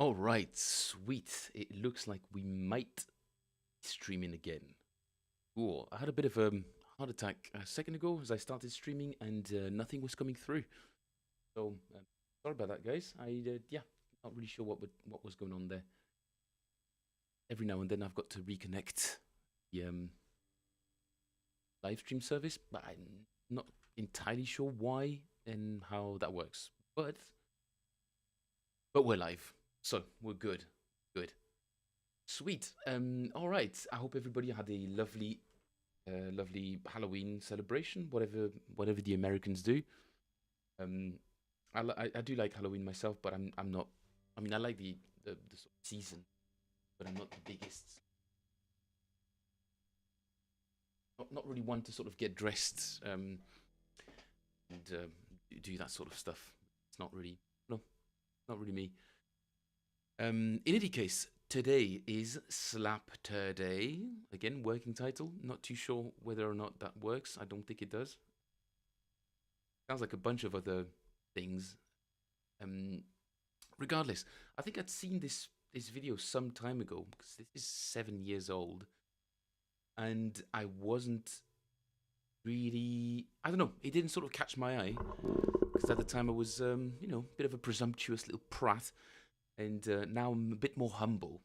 All right, sweet. It looks like we might be streaming again. Cool. I had a bit of a heart attack a second ago as I started streaming, and nothing was coming through. So sorry about that, guys. Yeah, not really sure what was going on there. Every now and then I've got to reconnect the live stream service, but I'm not entirely sure why and how that works. But we're live, so we're good. Good. Sweet. All right. I hope everybody had a lovely Halloween celebration, whatever the Americans do. Um, I do like Halloween myself, but I'm not. I mean, I like the sort of season, but I'm not the biggest. Not really one to sort of get dressed and do that sort of stuff. It's not really no, not really me. In any case, today is SLAPTURDAY. Again, working title. Not too sure whether or not that works. I don't think it does. Sounds like a bunch of other things. Um, Regardless, I think I'd seen this video some time ago because this is 7 years old, and I wasn't really. I don't know. It didn't sort of catch my eye because at the time I was, a bit of a presumptuous little prat, and now I'm a bit more humble.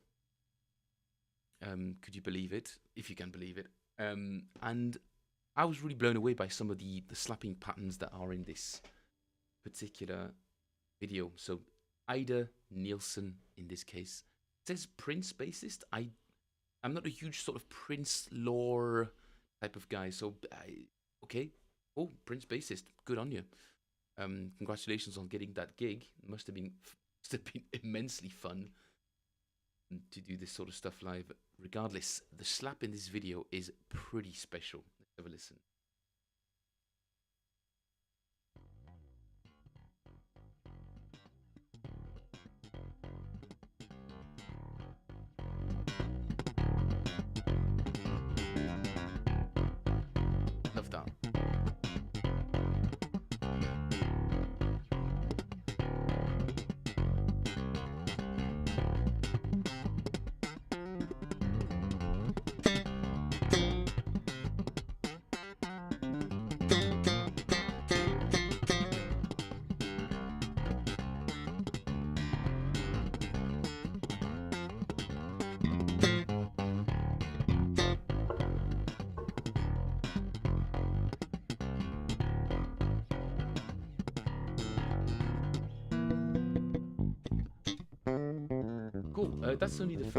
Could you believe it? If you can believe it. And I was really blown away by some of the slapping patterns that are in this particular video. So Ida Nielsen in this case says Prince bassist. I'm not a huge sort of Prince lore type of guy. So okay, oh Prince bassist, good on you. Congratulations on getting that gig. Must have been immensely fun to do this sort of stuff live. Regardless, the slap in this video is pretty special. Let's have a listen. Love that. Cool. That's only the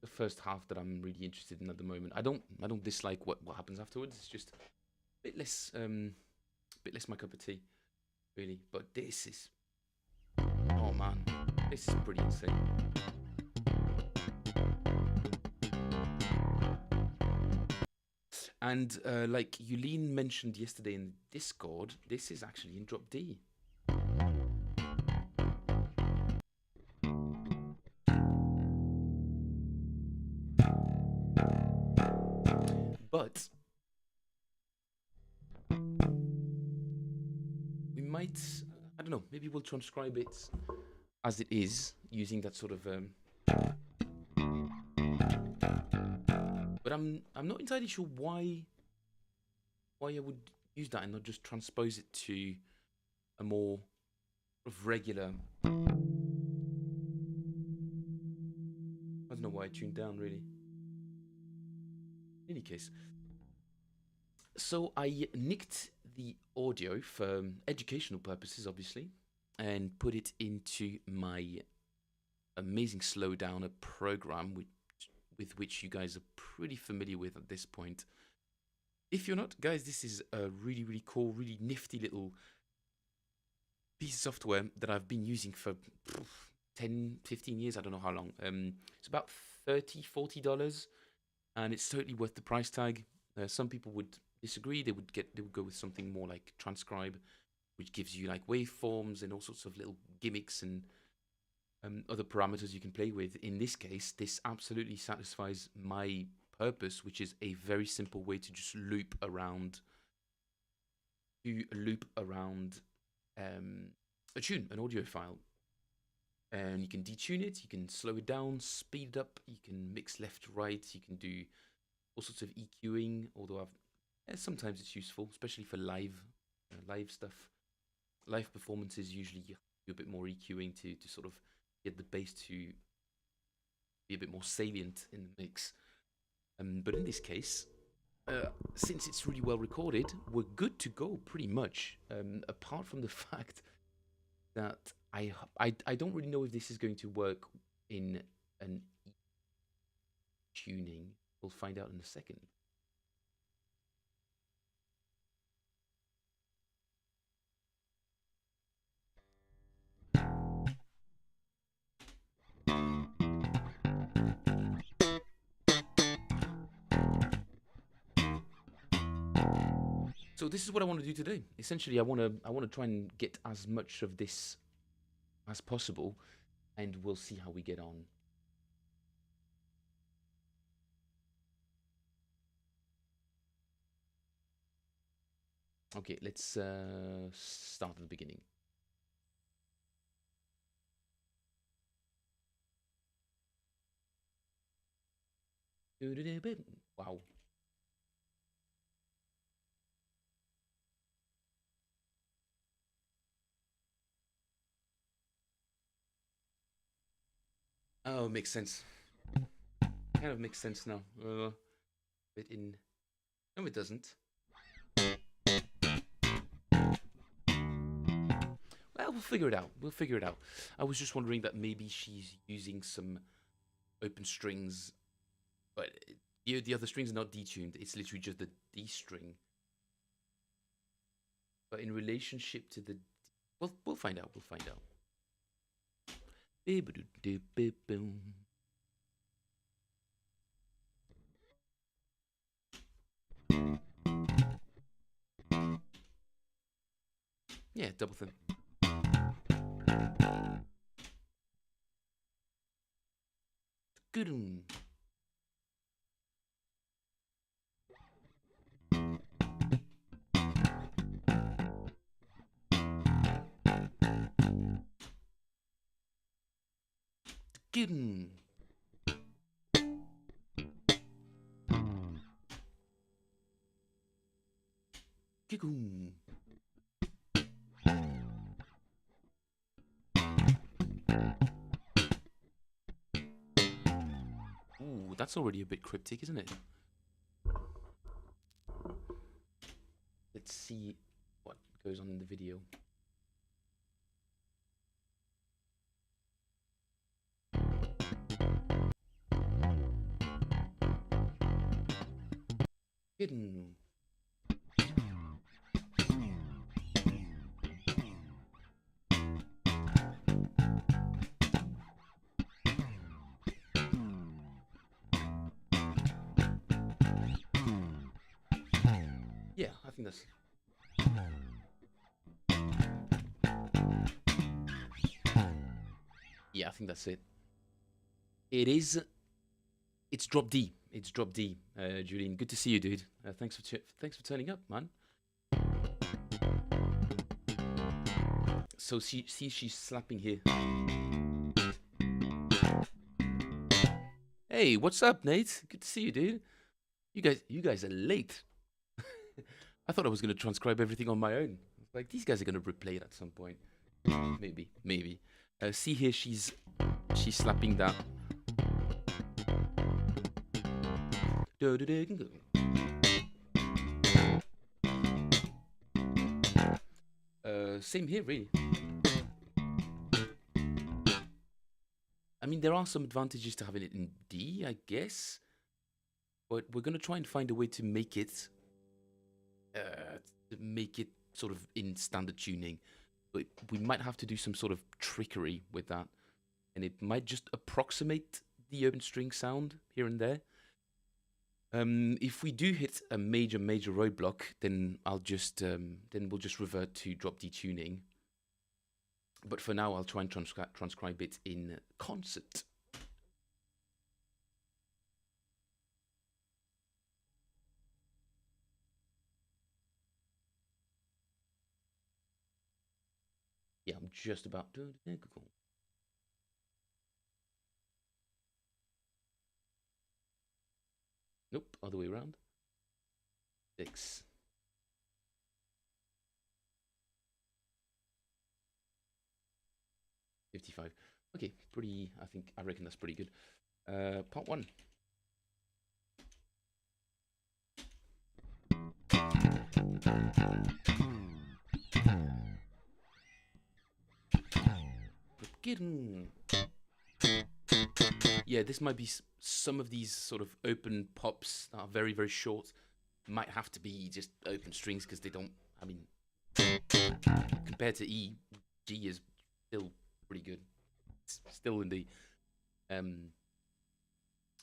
first half that I'm really interested in at the moment. I don't dislike what happens afterwards. It's just a bit less my cup of tea, really. But this is, oh man, this is pretty insane. And like Yulene mentioned yesterday in Discord, this is actually in drop D. But we might, I don't know, maybe we'll transcribe it as it is using that sort of. But I'm not entirely sure why I would use that and not just transpose it to a more of regular. I don't know why I tuned down really. In any case, so I nicked the audio for educational purposes, obviously, and put it into my amazing slowdowner program, with which you guys are pretty familiar with at this point. If you're not, guys, this is a really, really cool, really nifty little piece of software that I've been using for 10, 15 years. I don't know how long. It's about $30, $40, and it's totally worth the price tag. Some people would disagree. They would go with something more like Transcribe, which gives you like waveforms and all sorts of little gimmicks and other parameters you can play with. In this case, this absolutely satisfies my purpose, which is a very simple way to just loop around a tune, an audio file. And you can detune it, you can slow it down, speed it up, you can mix left to right, you can do all sorts of EQing, although sometimes it's useful, especially for live stuff. Live performances usually you do a bit more EQing to sort of get the bass to be a bit more salient in the mix. But in this case, since it's really well recorded, we're good to go pretty much. Apart from the fact that I don't really know if this is going to work in an E tuning. We'll find out in a second. So this is what I want to do today. Essentially, I want to try and get as much of this as possible, and we'll see how we get on. Okay, let's start at the beginning. Wow. Oh, makes sense. Kind of makes sense now. Bit in. No, it doesn't. Well, we'll figure it out. We'll figure it out. I was just wondering that maybe she's using some open strings, but the other strings are not detuned. It's literally just the D string. But in relationship to the, we'll find out. We'll find out. Yeah, double thumb. Good. Good. Gigoon. Ooh, that's already a bit cryptic, isn't it? Let's see what goes on in the video. Hidden. Yeah, I think that's. Yeah, I think that's it. It is. It's drop D. It's drop D. Julian, good to see you, dude. Thanks for turning up, man. So see, she's slapping here. Hey, what's up, Nate? Good to see you, dude. You guys are late. I thought I was gonna transcribe everything on my own. Like these guys are gonna replay it at some point. Maybe. See here, she's slapping that. Same here, really. I mean, there are some advantages to having it in D, I guess. But we're gonna try and find a way to make it sort of in standard tuning. But we might have to do some sort of trickery with that, and it might just approximate the open string sound here and there. If we do hit a major roadblock, then we'll just revert to drop D tuning. But for now, I'll try and transcribe it in concert. Yeah, I'm just about to. Nope, other way around. 6. 55. Okay, pretty. I reckon that's pretty good. Part 1. Begin. Yeah, this might be some of these sort of open pops that are very, very short. Might have to be just open strings because they don't. I mean, compared to E, G is still pretty good. It's still in the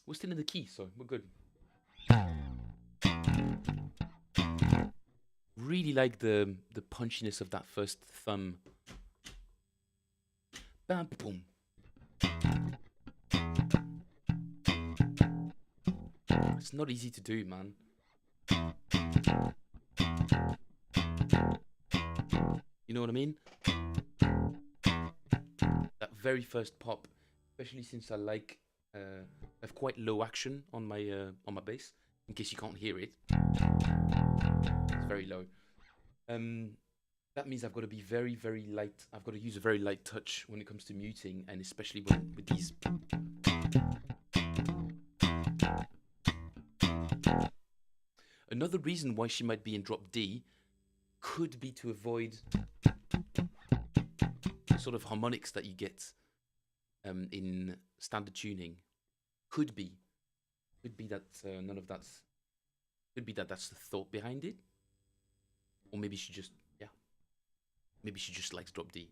we're still in the key, so we're good. Really like the punchiness of that first thumb. Bam, boom. It's not easy to do, man. You know what I mean? That very first pop, especially since I have quite low action on my bass. In case you can't hear it, it's very low. That means I've got to be very, very light. I've got to use a very light touch when it comes to muting, and especially with these. Another reason why she might be in drop D could be to avoid the sort of harmonics that you get in standard tuning. Could be that none of that's. Could be that that's the thought behind it, or maybe she just maybe she just likes drop D.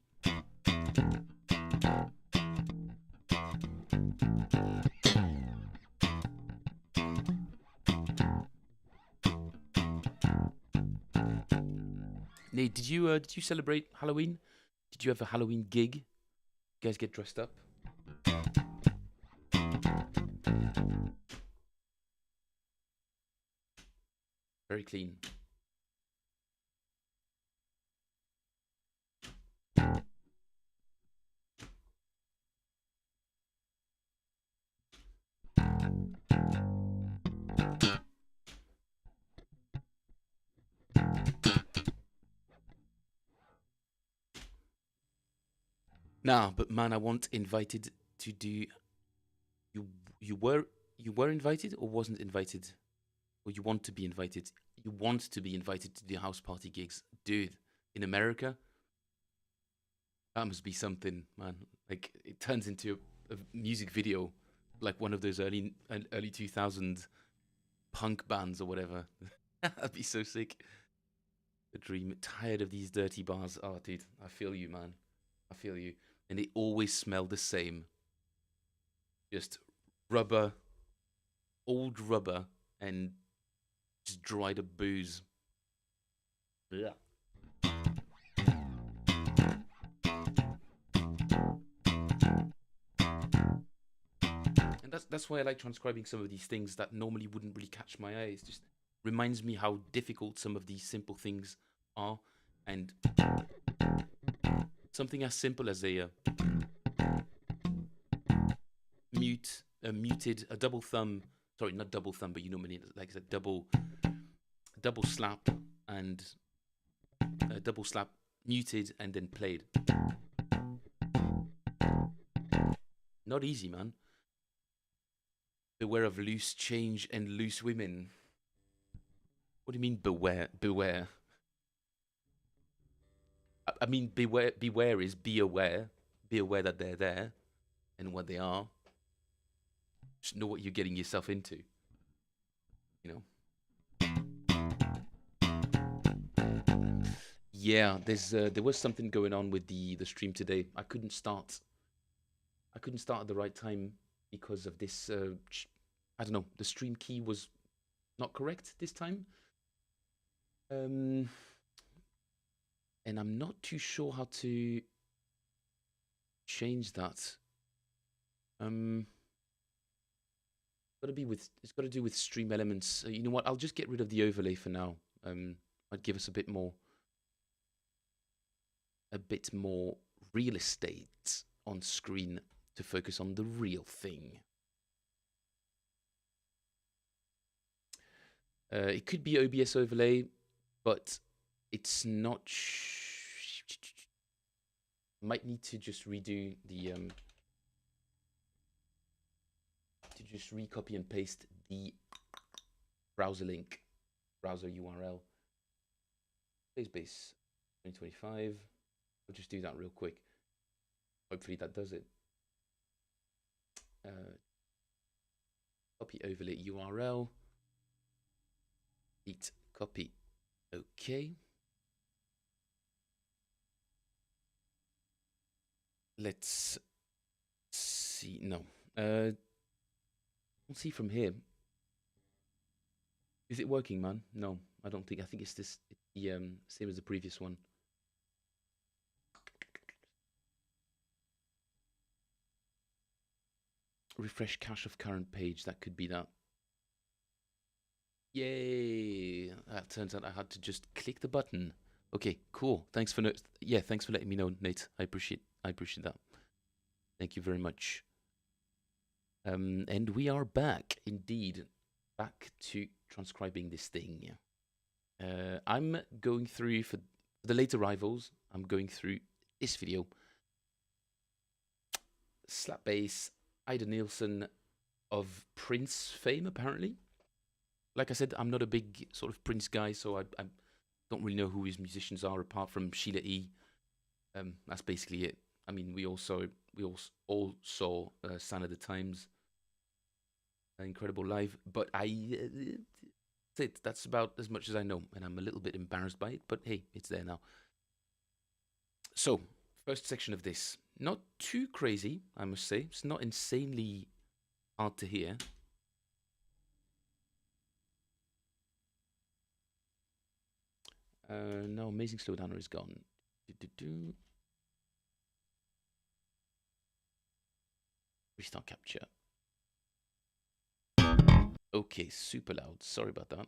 Nate, did you celebrate Halloween? Did you have a Halloween gig? You guys get dressed up? Very clean. Nah, but man, I wasn't invited to do. You were invited or wasn't invited, or you want to be invited? You want to be invited to the house party gigs, dude. In America, that must be something, man. Like it turns into a music video, like one of those early 2000 punk bands or whatever. That'd be so sick. The dream. Tired of these dirty bars. Oh, dude, I feel you, man. I feel you. And they always smell the same. Just rubber, old rubber, and just dried up booze. Yeah. And that's why I like transcribing some of these things that normally wouldn't really catch my eye. It just reminds me how difficult some of these simple things are, and something as simple as a a double thumb. Sorry, not double thumb, but you know what I mean. Like a double slap and a double slap muted and then played. Not easy, man. Beware of loose change and loose women. What do you mean beware? Beware. I mean beware. Beware is be aware. Be aware that they're there and what they are. Just know what you're getting yourself into. You know. Yeah, there was something going on with the stream today. I couldn't start at the right time because of this. I don't know. The stream key was not correct this time. And I'm not too sure how to change that. It's got to do with stream elements. You know what? I'll just get rid of the overlay for now. Might give us a bit more real estate on screen to focus on the real thing. It could be OBS overlay, but it's not. Might need to just redo the to just recopy and paste the browser link, browser URL. Base 2025. We'll just do that real quick. Hopefully that does it. Copy overlay URL. Hit copy. Okay. Let's see. No. We'll see from here. Is it working, man? No, I don't think. I think it's this. The same as the previous one. Refresh cache of current page. That could be that. Yay! That turns out I had to just click the button. Okay, cool. Thanks for thanks for letting me know, Nate. I appreciate that. Thank you very much. And we are back, indeed, back to transcribing this thing. I'm going through for the late arrivals. I'm going through this video. Slap bass, Ida Nielsen of Prince fame, apparently. Like I said, I'm not a big sort of Prince guy, so I don't really know who his musicians are apart from Sheila E. That's basically it. I mean, we all saw Sign of the Times, incredible live, but that's about as much as I know, and I'm a little bit embarrassed by it, but hey, it's there now. So, first section of this, not too crazy, I must say. It's not insanely hard to hear. No, Amazing Slowdowner is gone. Restart capture. Okay, super loud. Sorry about that.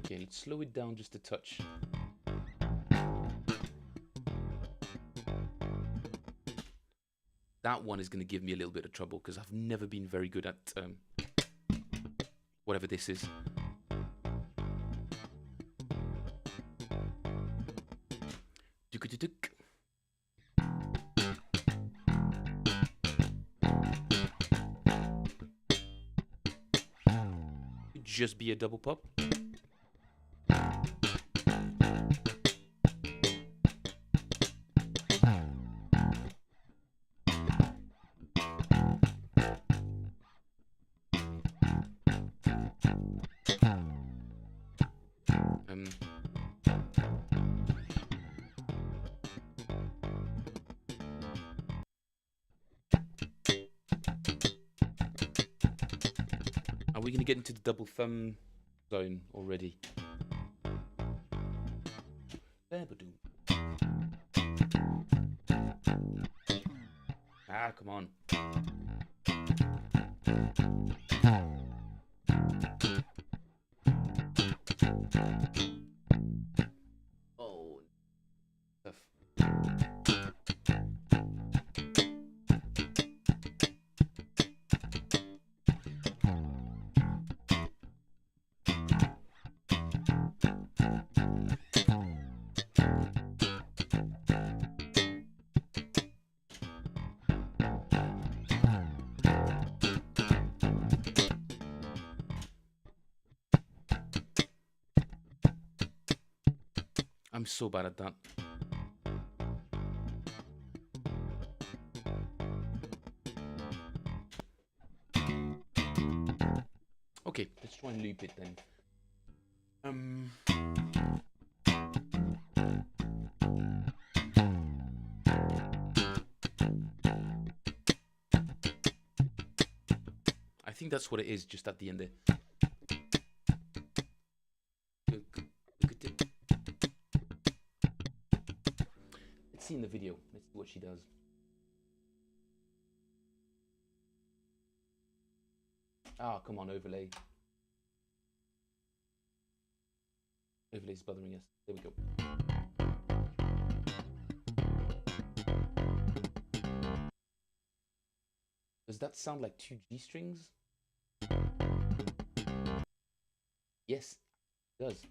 Okay, let's slow it down just a touch. That one is going to give me a little bit of trouble because I've never been very good at whatever this is. Could just be a double pop. Are we going to get into the double thumb zone already? Ah, come on. Oh, tough. I'm so bad at that. Okay, let's try and loop it then. I think that's what it is, just at the end there. Let's see in the video. Let's see what she does. Ah, come on, overlay. Overlay's bothering us. There we go. Does that sound like two G strings? Yes, it does.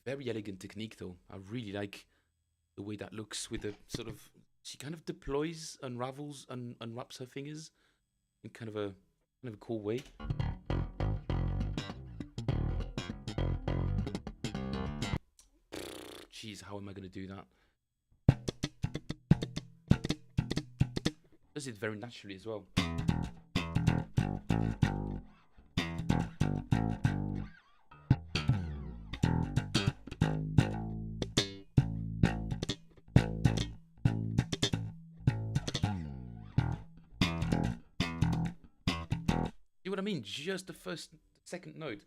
Very elegant technique, though. I really like the way that looks with the sort of. She kind of deploys, unravels, unwraps her fingers in kind of a cool way. Jeez, how am I going to do that? Does it very naturally as well. See what I mean? Just the second note.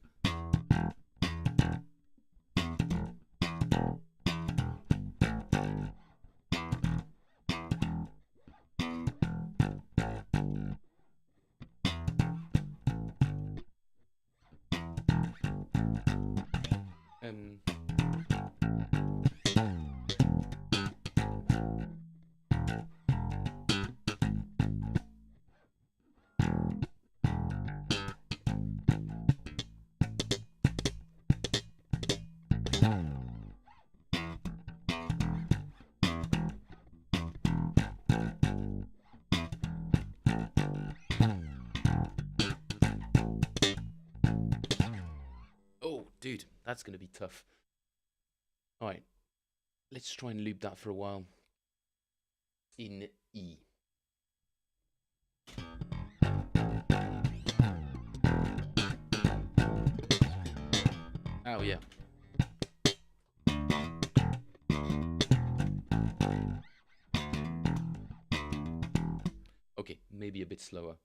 Oh, dude, that's going to be tough. All right, let's try and loop that for a while. In E. Oh, yeah. Okay, maybe a bit slower.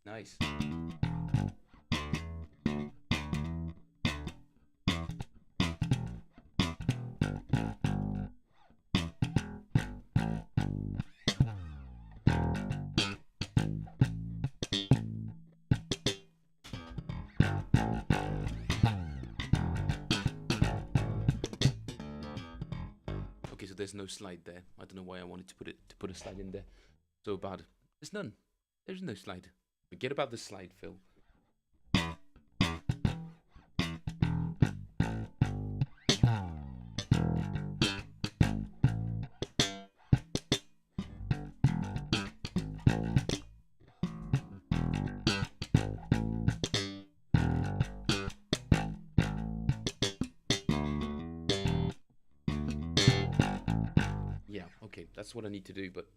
Nice. Okay, so there's no slide there. I don't know why I wanted to put a slide in there. So bad. There's none. There's no slide. Forget about the slide, Phil. Yeah, okay, that's what I need to do, but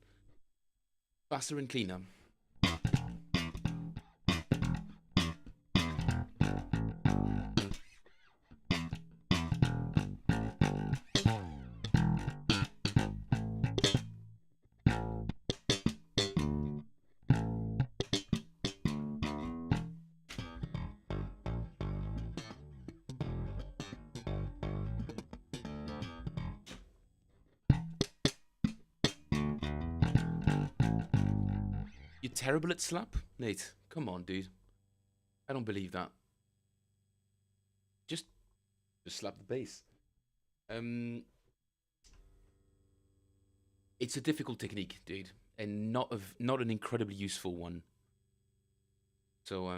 faster and cleaner. You're terrible at slap? Nate, come on, dude. I don't believe that. Just slap the bass. It's a difficult technique, dude, and not an incredibly useful one. So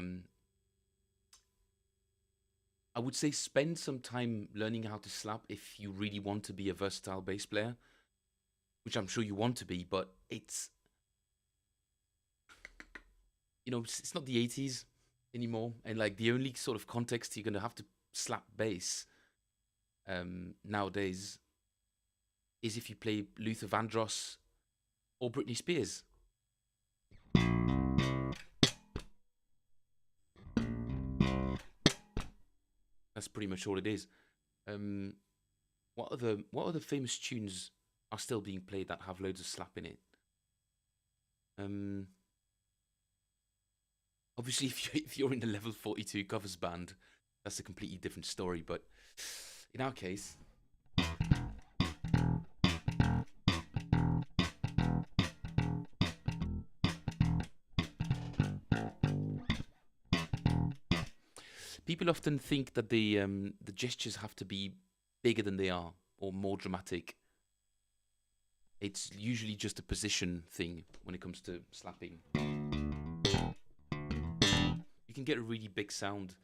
I would say spend some time learning how to slap if you really want to be a versatile bass player, which I'm sure you want to be, but it's, it's not the 80s anymore, and like the only sort of context you're gonna have to slap bass nowadays is if you play Luther Vandross or Britney Spears. That's pretty much all it is. Um, what other famous tunes are still being played that have loads of slap in it? Um, Obviously, if you're in the level 42 covers band, that's a completely different story. But in our case, people often think that the gestures have to be bigger than they are or more dramatic. It's usually just a position thing when it comes to slapping. You can get a really big sound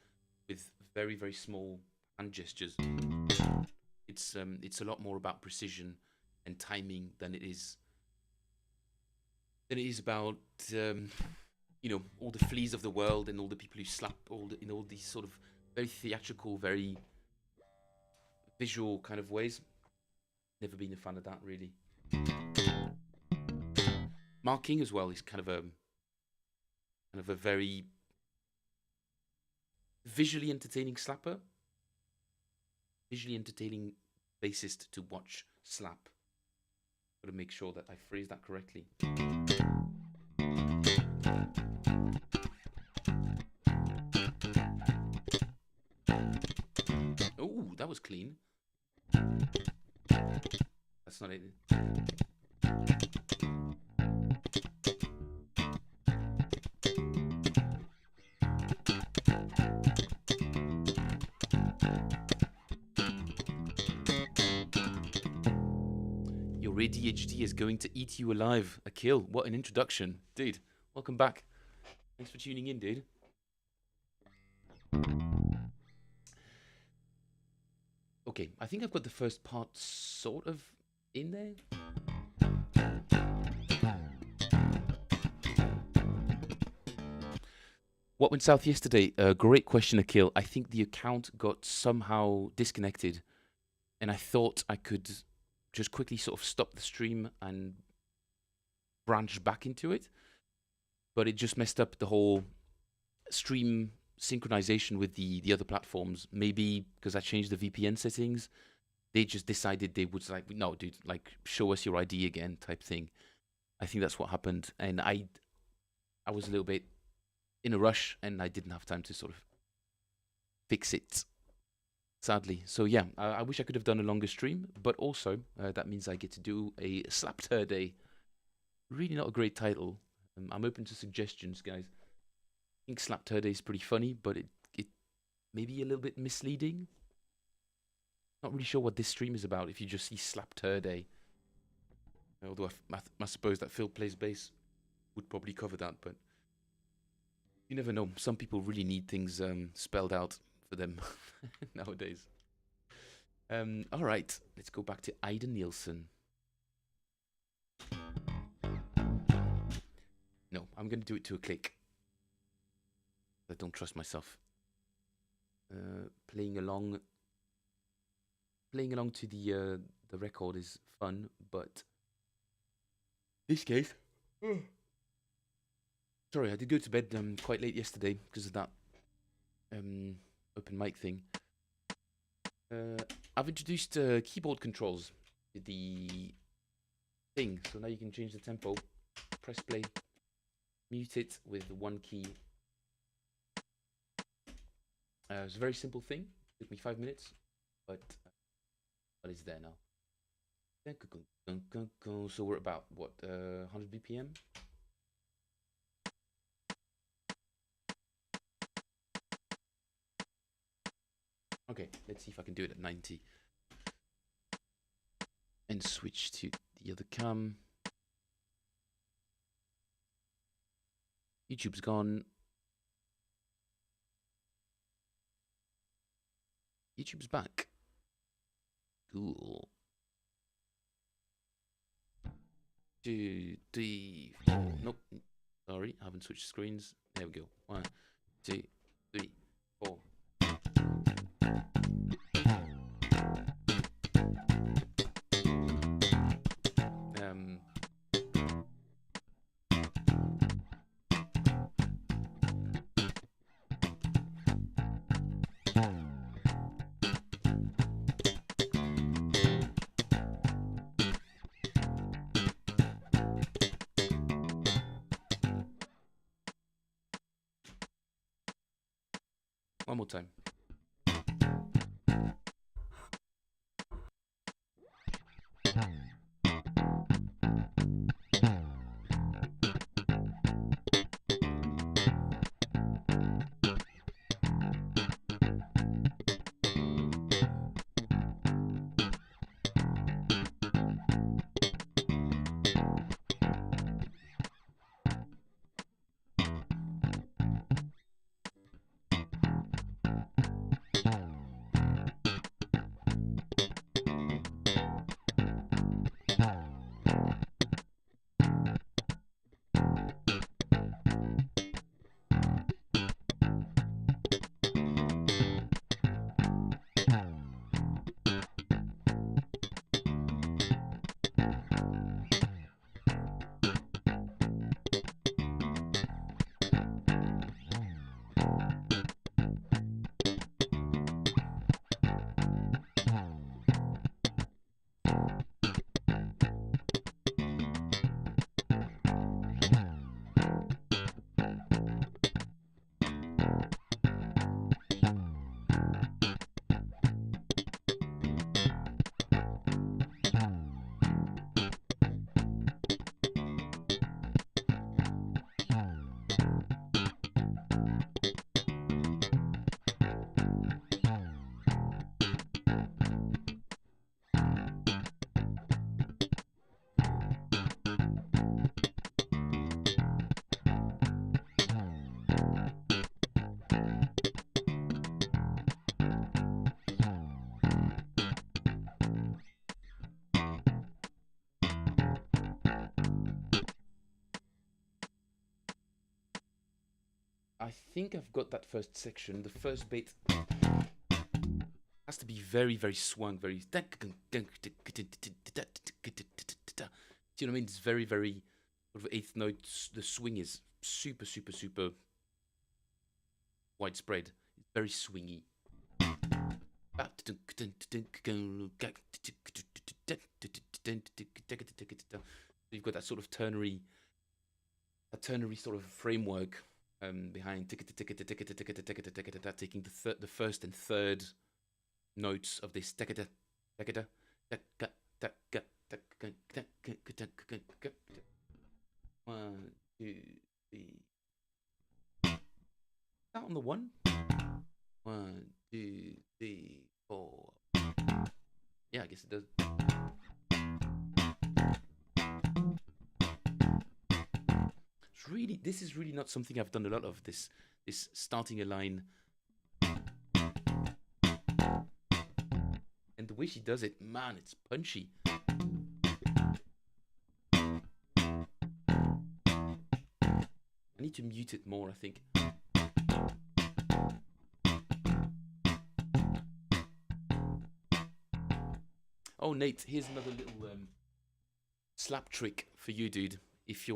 with very, very small hand gestures. It's a lot more about precision and timing than it is about all the fleas of the world and all the people who slap all these sort of very theatrical, very visual kind of ways. Never been a fan of that really. Mark King as well is kind of a very visually entertaining slapper, visually entertaining bassist to watch slap. Got to make sure that I phrase that correctly. Oh, that was clean. That's not it. Your ADHD is going to eat you alive. Akil, what an introduction. Dude, welcome back. Thanks for tuning in, dude. Okay, I think I've got the first part sort of in there. What went south yesterday? Great question, Akil. I think the account got somehow disconnected, and I thought I could just quickly sort of stop the stream and branch back into it, but it just messed up the whole stream synchronization with the other platforms. Maybe because I changed the VPN settings, they just decided they would like, no, dude, like show us your ID again type thing. I think that's what happened, and I was a little bit in a rush, and I didn't have time to sort of fix it, sadly. So yeah, I wish I could have done a longer stream, but also that means I get to do a SLAPTURDAY. Really not a great title. I'm open to suggestions, guys. I think SLAPTURDAY is pretty funny, but it may be a little bit misleading. Not really sure what this stream is about if you just see SLAPTURDAY. Although I suppose that Phil Plays Bass would probably cover that, but you never know. Some people really need things spelled out for them nowadays. All right, let's go back to Ida Nielsen. No, I'm going to do it to a click. I don't trust myself. Playing along to the record is fun, but this case. Sorry, I did go to bed quite late yesterday because of that open mic thing. I've introduced keyboard controls to the thing, so now you can change the tempo, press play, mute it with one key. It's a very simple thing. It took me 5 minutes, but it's there now. So we're about what 100 BPM. Okay, let's see if I can do it at 90. And switch to the other cam. YouTube's gone. YouTube's back. Cool. 2, 3, 4. Nope. Sorry, I haven't switched screens. There we go. 1, 2, 3, 4. One more time. I think I've got that first section. The first bit has to be very, very swung, very. Do you know what I mean? It's very, very sort of eighth notes. The swing is super, super, super widespread. It's very swingy. You've got that sort of ternary sort of framework behind taking the first and third notes of this. One, two, three. That on the one. 1, 2, 3, 4. Yeah, I guess it does. This is really not something I've done a lot of. This starting a line, and the way she does it, man, it's punchy. I need to mute it more, I think. Oh, Nate, here's another little slap trick for you, dude. If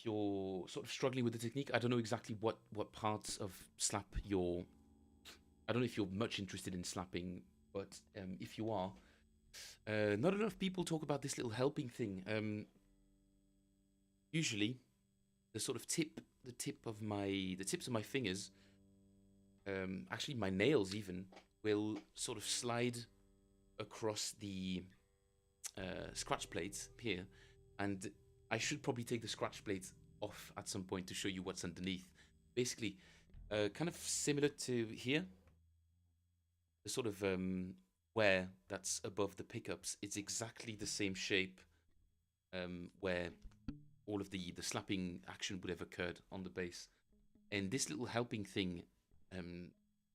you're sort of struggling with the technique, I don't know exactly what parts of slap you're. I don't know if you're much interested in slapping, but if you are, not enough people talk about this little helping thing. Usually, the tips of my fingers, actually my nails even, will sort of slide across the scratch plates here, and I should probably take the scratch plates off at some point to show you what's underneath. Basically, kind of similar to here, the sort of wear that's above the pickups. It's exactly the same shape where all of the slapping action would have occurred on the bass. And this little helping thing,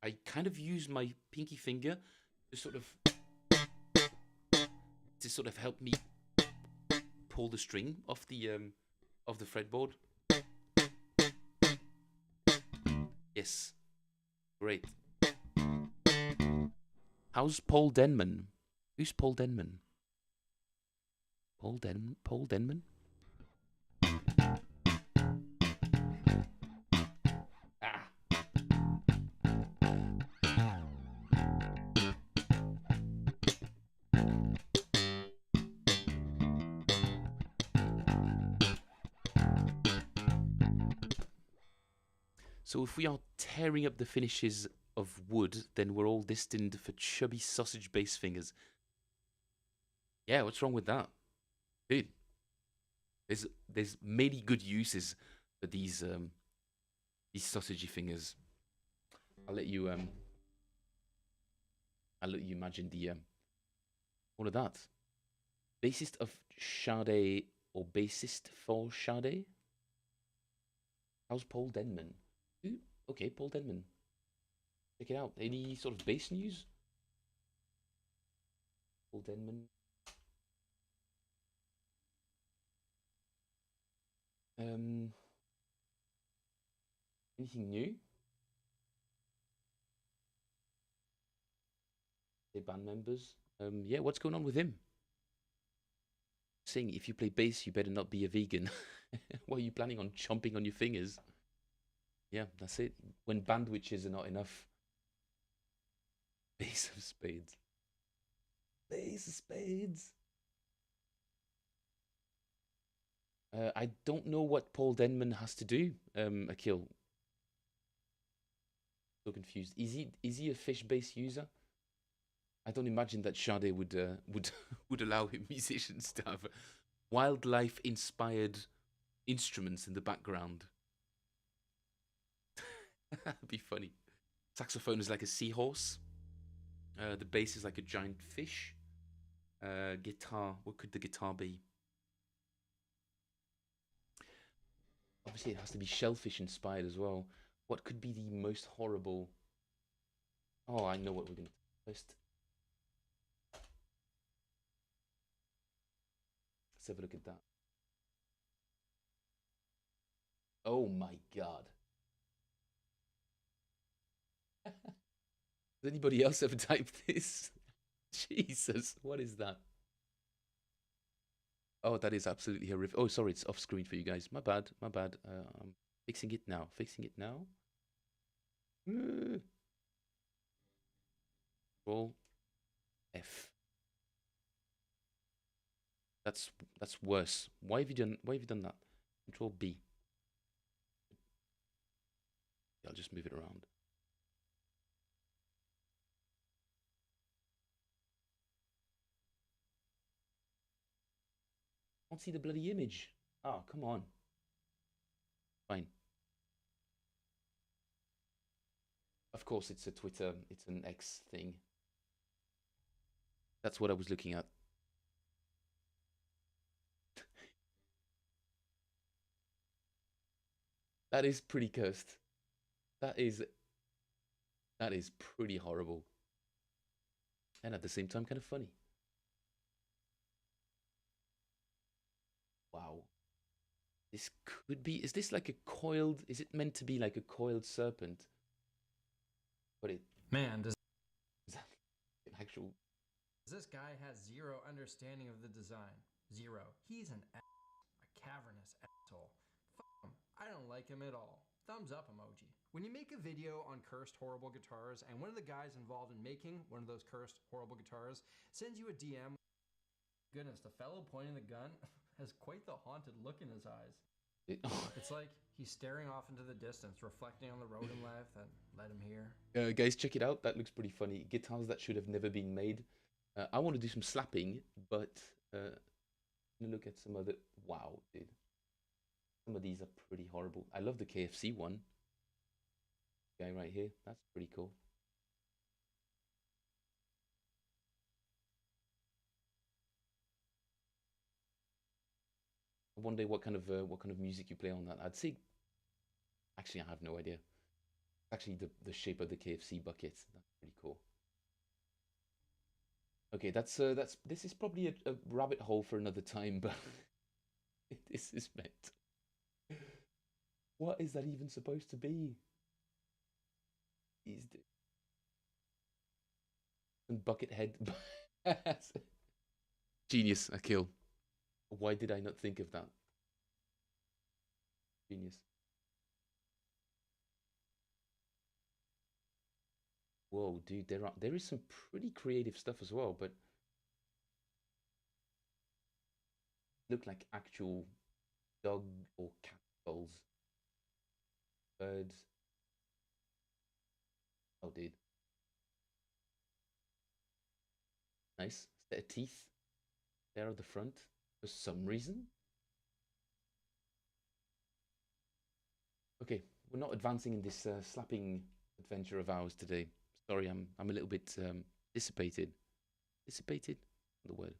I kind of use my pinky finger to sort of help me pull the string off the fretboard. Yes, great. How's Paul Denman? Who's Paul Denman? Paul Denman? Ah. So if we are tearing up the finishes of wood, then we're all destined for chubby sausage bass fingers. Yeah, what's wrong with that? Dude, there's many good uses for these sausagey fingers. I'll let you imagine all of that. Bassist of Sade, or bassist for Sade? How's Paul Denman? Ooh, okay, Paul Denman. Check it out. Any sort of bass news? Paul Denman. Anything new? The band members. Yeah, what's going on with him? Saying if you play bass, you better not be a vegan. What are you planning on chomping on your fingers? Yeah, that's it. When band witches are not enough. Ace of spades. Ace of spades. I don't know what Paul Denman has to do, Akil. So confused. Is he a fish bass user? I don't imagine that Sade would allow musicians to have wildlife inspired instruments in the background. That'd be funny. Saxophone is like a seahorse. The bass is like a giant fish. Guitar, what could the guitar be? Obviously, it has to be shellfish inspired as well. What could be the most horrible? Oh, I know what we're going to first. Let's have a look at that. Oh my god. Has anybody else ever typed this? Jesus, what is that? Oh, that is absolutely horrific. Oh, sorry, it's off screen for you guys. My bad, my bad. I'm fixing it now. Fixing it now. Control F. That's worse. Why have you done that? Control B. I'll just move it around. I can't see the bloody image. Oh, come on. Fine. Of course, it's a Twitter, it's an X thing. That's what I was looking at. That is pretty cursed. That is pretty horrible. And at the same time, kind of funny. Wow. This could be, is this like a coiled, is it meant to be like a coiled serpent? But it, Man, does an actual... this guy has zero understanding of the design. Zero. He's a cavernous asshole. Fuck him. I don't like him at all. Thumbs up emoji. When you make a video on cursed horrible guitars and one of the guys involved in making one of those cursed horrible guitars sends you a DM, goodness, the fellow pointing the gun has quite the haunted look in his eyes. It's like he's staring off into the distance, reflecting on the road in life that led him here. Guys, check it out. That looks pretty funny. Guitars that should have never been made. I want to do some slapping, but look at some other... Wow, dude. Some of these are pretty horrible. I love the KFC one. Guy right here. That's pretty cool. I wonder what kind of music you play on that. I'd say, actually, I have no idea. Actually, the shape of the KFC bucket. That's pretty cool. Okay, that's this is probably a rabbit hole for another time, but this is meant. What is that even supposed to be? Is and bucket head. Genius, a kill. Why did I not think of that? Genius. Whoa, dude, there is some pretty creative stuff as well, but look like actual dog or cat skulls, birds. Oh, dude, nice set of teeth there at the front for some reason. Okay, we're not advancing in this slapping adventure of ours today. Sorry, I'm a little bit dissipated. Dissipated, the word.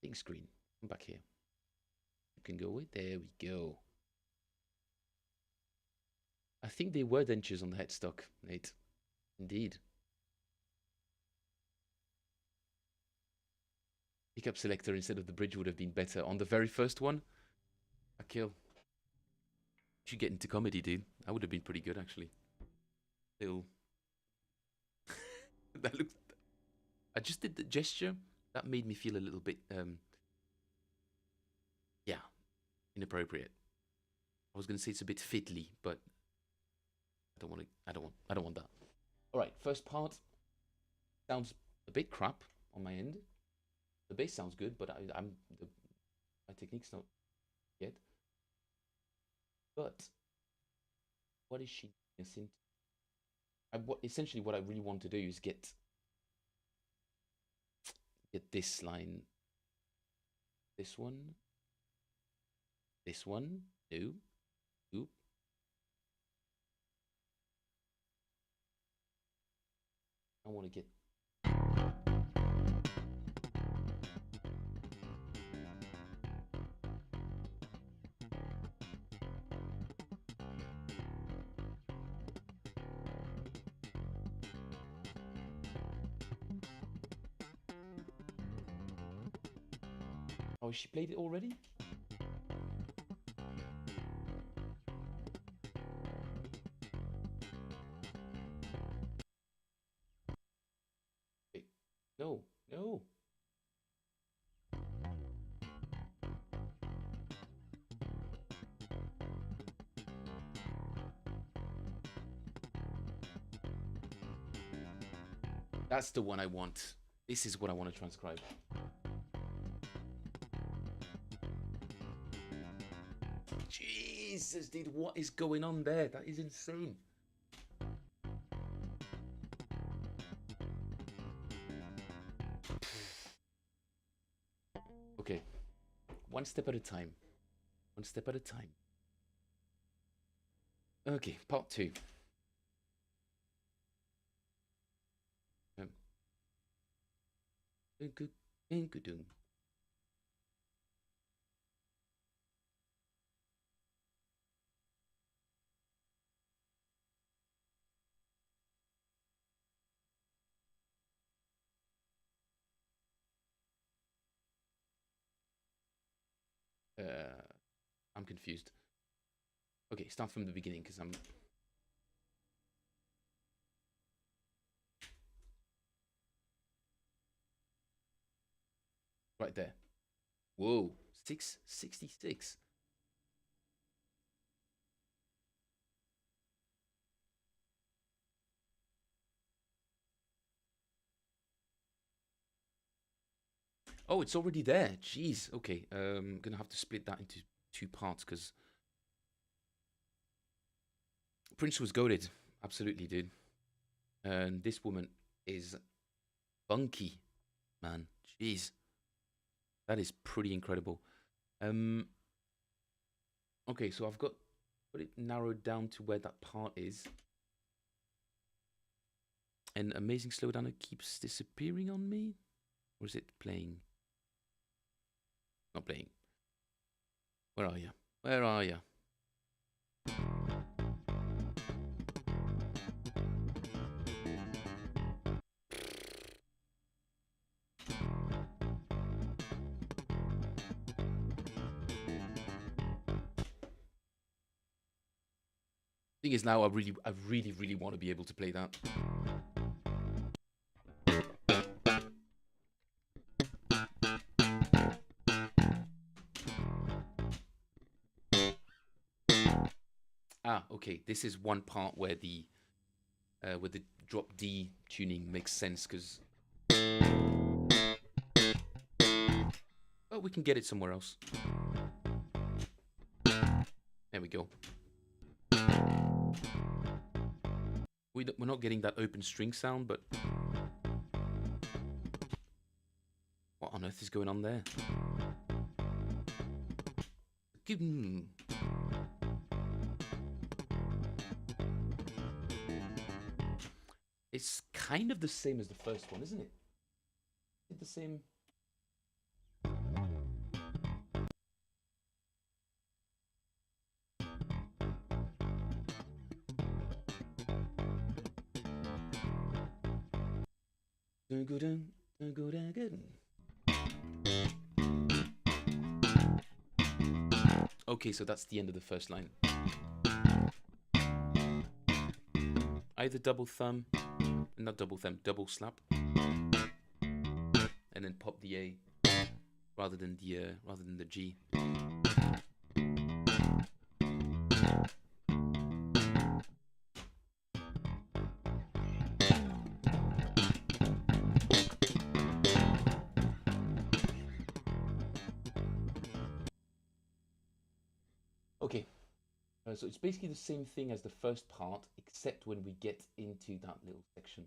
Big screen. Come back here. You can go away. There we go. I think they were dentures on the headstock, Nate. Indeed. Pickup selector instead of the bridge would have been better on the very first one. A kill. You should get into comedy, dude. That would have been pretty good, actually. Little. That looks. I just did the gesture. That made me feel a little bit, yeah, inappropriate. I was gonna say it's a bit fiddly, but I don't want to. I don't want that. All right, first part sounds a bit crap on my end. The bass sounds good, but my technique's not yet. But what is she missing? Essentially what I really want to do is get this line, this one, no, oop. I want to get. Oh, she played it already? Wait, no, no. That's the one I want. This is what I want to transcribe. Jesus, dude, what is going on there? That is insane. Okay, one step at a time. One step at a time. Okay, part two. Good. I'm confused. Okay, start from the beginning because I'm. Right there. Whoa, 666. Oh, it's already there. Jeez. Okay, gonna have to split that into two parts because Prince was goaded. Absolutely, dude. And this woman is funky, man. Jeez, that is pretty incredible. Um. Okay, so I've got it narrowed down to where that part is. And amazing slowdown, it keeps disappearing on me. Or is it playing? Not playing. Where are you? Where are you? Thing is, now I really want to be able to play that. Ah, okay. This is one part where the drop D tuning makes sense because. Well, we can get it somewhere else. There we go. We're not getting that open string sound, but what on earth is going on there? It's kind of the same as the first one, isn't it? It's the same. Okay, so that's the end of the first line. Either double thumb, not double thumb, double slap, and then pop the A rather than the G. Okay, so it's basically the same thing as the first part, except when we get into that little section.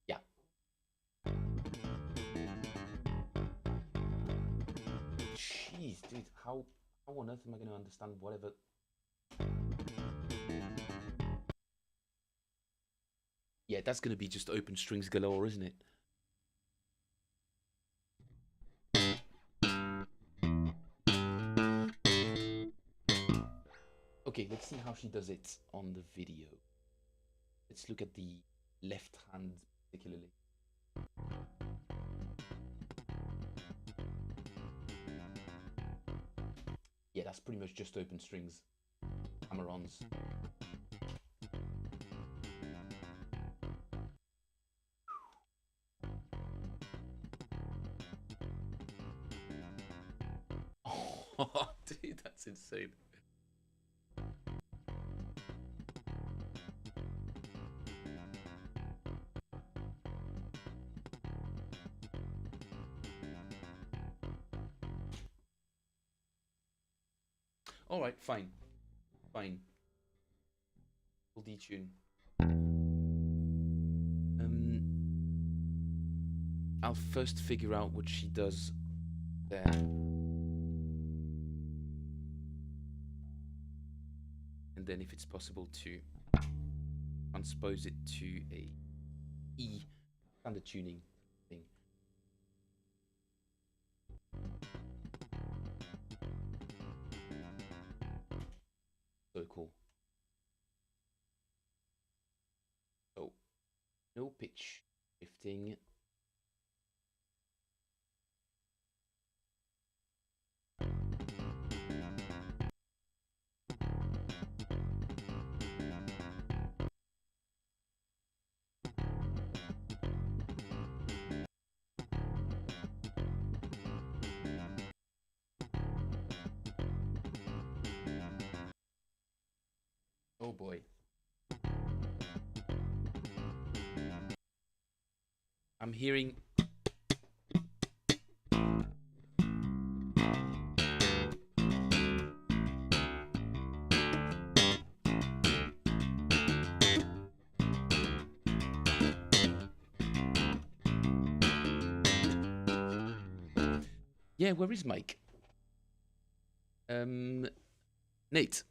Yeah. Jeez, dude, how on earth am I going to understand whatever? Yeah, that's going to be just open strings galore, isn't it? Okay, let's see how she does it on the video. Let's look at the left hand particularly. Yeah, that's pretty much just open strings, hammer-ons. Oh, dude, that's insane. All right, fine. We'll detune. I'll first figure out what she does there. And then if it's possible to transpose it to a E standard tuning thing. So cool. So, no pitch shifting. Oh boy. I'm hearing. Yeah, where is Mike? Nate,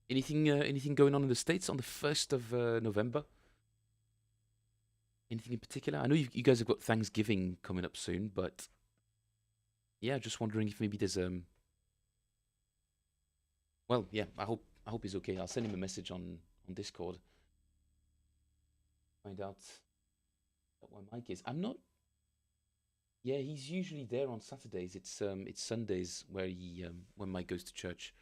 anything going on in the States on the 1st of November? Anything in particular? I know you guys have got Thanksgiving coming up soon, but yeah, just wondering if maybe there's well, yeah, I hope he's okay. I'll send him a message on Discord. Find out what Mike is. I'm not. Yeah, he's usually there on Saturdays. It's Sundays where he when Mike goes to church.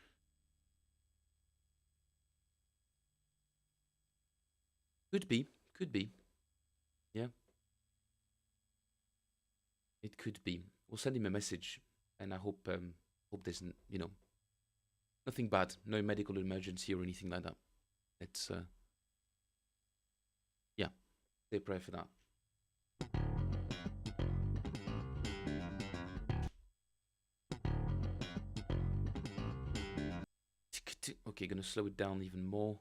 Could be, could be. Yeah, it could be. We'll send him a message, and I hope there's nothing bad, no medical emergency or anything like that. It's yeah, say a prayer for that. Okay, gonna slow it down even more.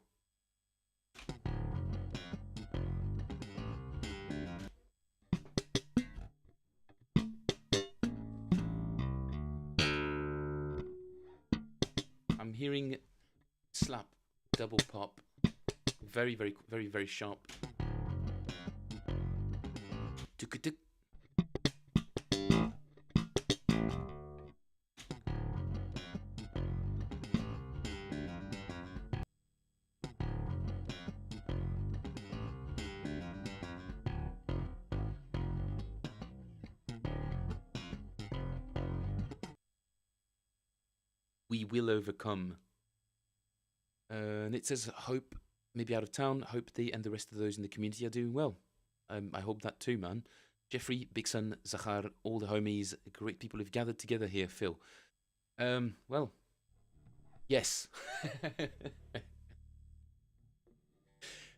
I'm hearing slap, double pop, very, very, very, very sharp. We will overcome. And it says, hope, maybe out of town, hope they and the rest of those in the community are doing well. I hope that too, man. Jeffrey, Big Son, Zahar, all the homies, great people who've gathered together here, Phil. Well, yes.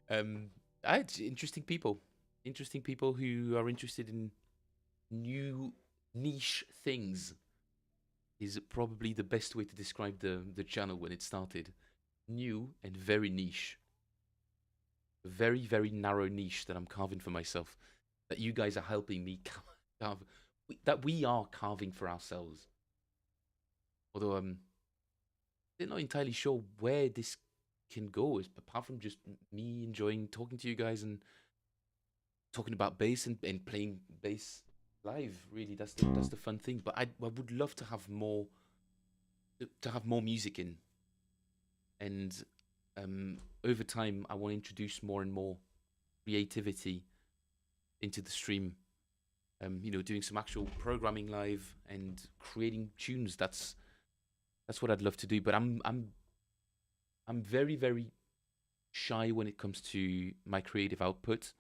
um, interesting people. Interesting people who are interested in new niche things is probably the best way to describe the channel when it started. New and very niche. A very, very narrow niche that I'm carving for myself. That you guys are helping me carve. That we are carving for ourselves. Although they're not entirely sure where this can go, apart from just me enjoying talking to you guys and talking about bass and playing bass live. Really, that's the fun thing. But I would love to have more music in, and over time I want to introduce more and more creativity into the stream. Doing some actual programming live and creating tunes. That's what I'd love to do. But I'm very, very shy when it comes to my creative output.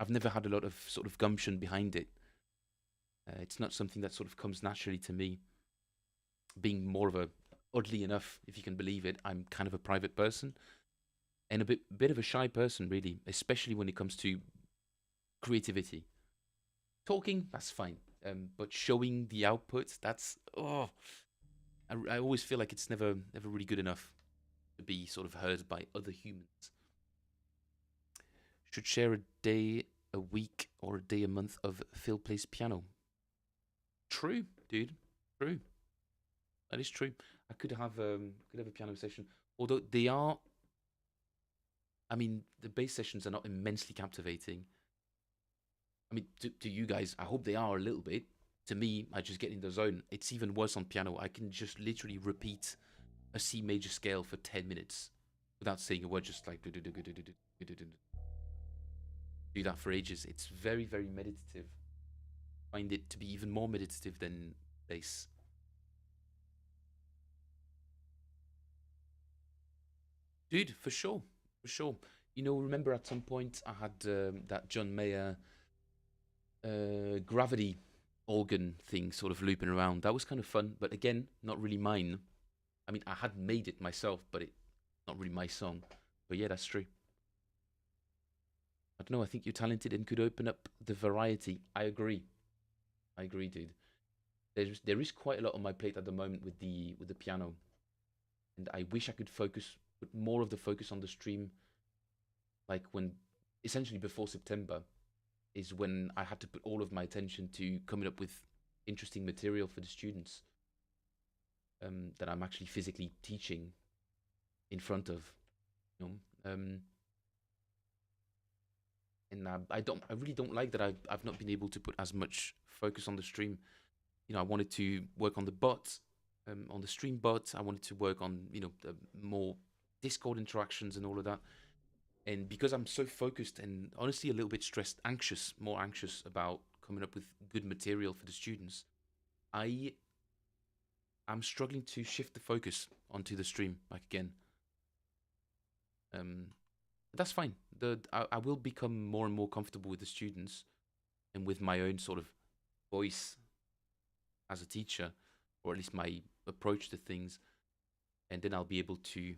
I've never had a lot of sort of gumption behind it. It's not something that sort of comes naturally to me. Being more of a, oddly enough, if you can believe it, I'm kind of a private person and a bit of a shy person, really, especially when it comes to creativity. Talking, that's fine, but showing the output, that's I always feel like it's never really good enough to be sort of heard by other humans. Should share a day a week or a day a month of Phil plays piano. True, dude. True. That is true. I could have a piano session. Although they are, I mean, the bass sessions are not immensely captivating. I mean, to you guys, I hope they are a little bit. To me, I just get in the zone. It's even worse on piano. I can just literally repeat a C major scale for 10 minutes without saying a word, just like do that for ages. It's very, very meditative. I find it to be even more meditative than bass. Dude, for sure. For sure. Remember at some point I had that John Mayer gravity organ thing sort of looping around. That was kind of fun, but again, not really mine. I mean, I had made it myself, but it's not really my song. But yeah, that's true. I don't know. I think you're talented and could open up the variety. I agree. I agree, dude. There is quite a lot on my plate at the moment with the piano, and I wish I could put more of the focus on the stream. Like when, essentially before September, is when I had to put all of my attention to coming up with interesting material for the students that I'm actually physically teaching in front of, you know. And and I really don't like that I've not been able to put as much focus on the stream. I wanted to work on the bot, on the stream bot. I wanted to work on the more Discord interactions and all of that. And because I'm so focused and honestly a little bit stressed, more anxious about coming up with good material for the students, I'm struggling to shift the focus onto the stream back again. That's fine. I will become more and more comfortable with the students and with my own sort of voice as a teacher, or at least my approach to things, and then I'll be able to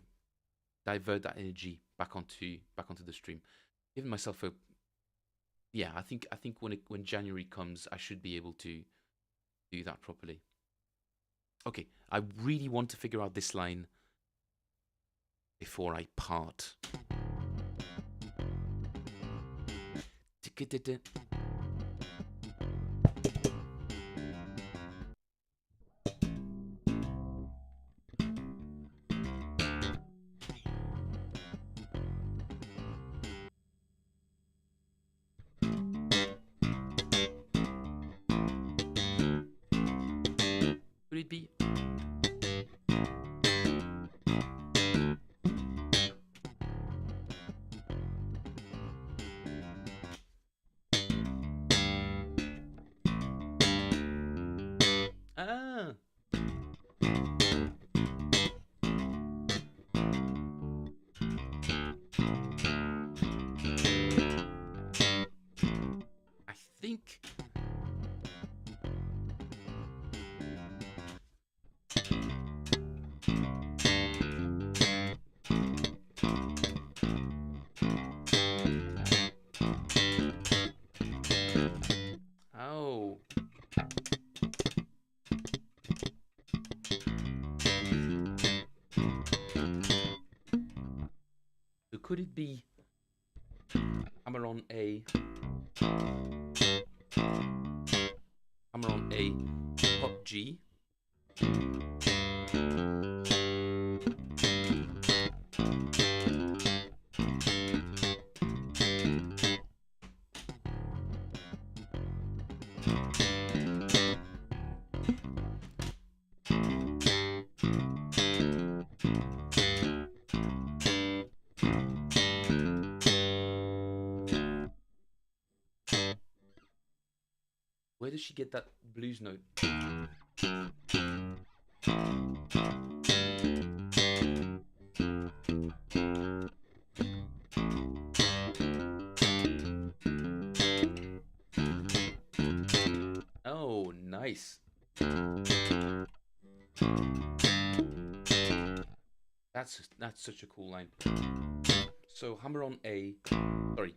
divert that energy back onto the stream. Giving myself I think when January comes, I should be able to do that properly. Okay, I really want to figure out this line before I part. Could it be? Ah! I think... Oh. So could it be hammer on A, hammer on A, pop G, where does she get that blues note? Oh, nice. That's such a cool line. So hammer on A, sorry,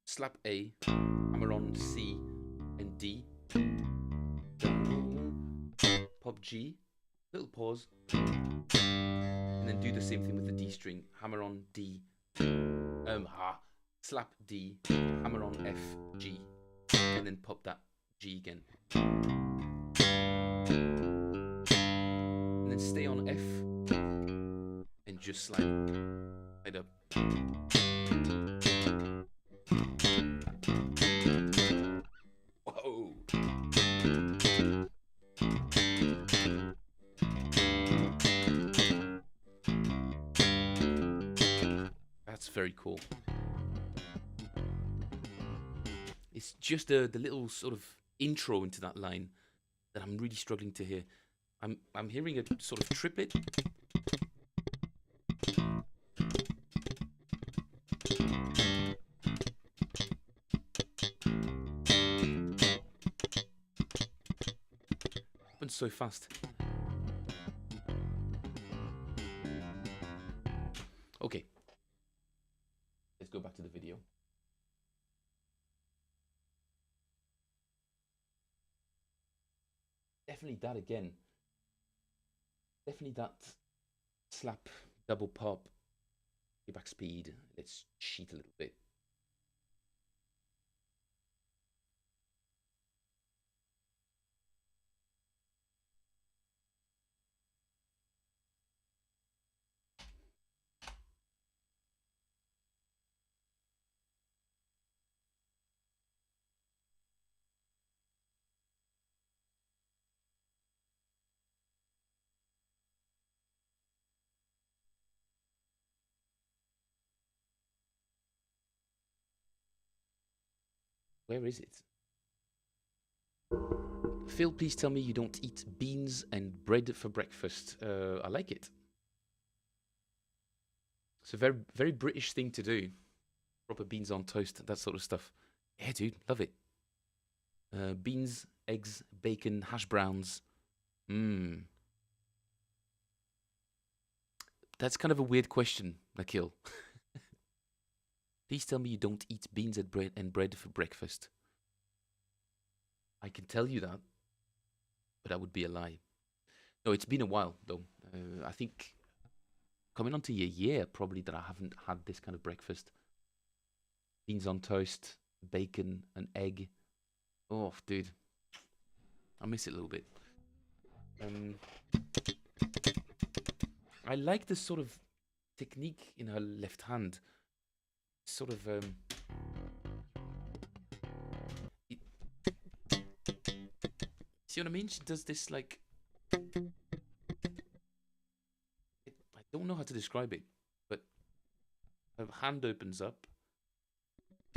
slap A, hammer on C and D, pop G, little pause, and then do the same thing with the D string. Hammer on D, slap D, hammer on F, G, and then pop that G again. And then stay on F and just slide up. Whoa. That's very cool. It's just the little sort of intro into that line that I'm really struggling to hear. I'm hearing a sort of triplet. Happens so fast. Okay. Let's go back to the video. Definitely that again. Definitely that slap, double pop, playback speed. Let's cheat a little bit. Where is it? Phil, please tell me you don't eat beans and bread for breakfast. I like it. It's a very, very British thing to do. Proper beans on toast, that sort of stuff. Yeah, dude, love it. Beans, eggs, bacon, hash browns. Mmm. That's kind of a weird question, Nikhil. Please tell me you don't eat beans and bread for breakfast. I can tell you that, but that would be a lie. No, it's been a while, though. I think coming on to a year, probably, that I haven't had this kind of breakfast. Beans on toast, bacon, an egg. Oh, dude. I miss it a little bit. I like this sort of technique in her left hand. Sort of, it, see what I mean? She does this like, I don't know how to describe it, but her hand opens up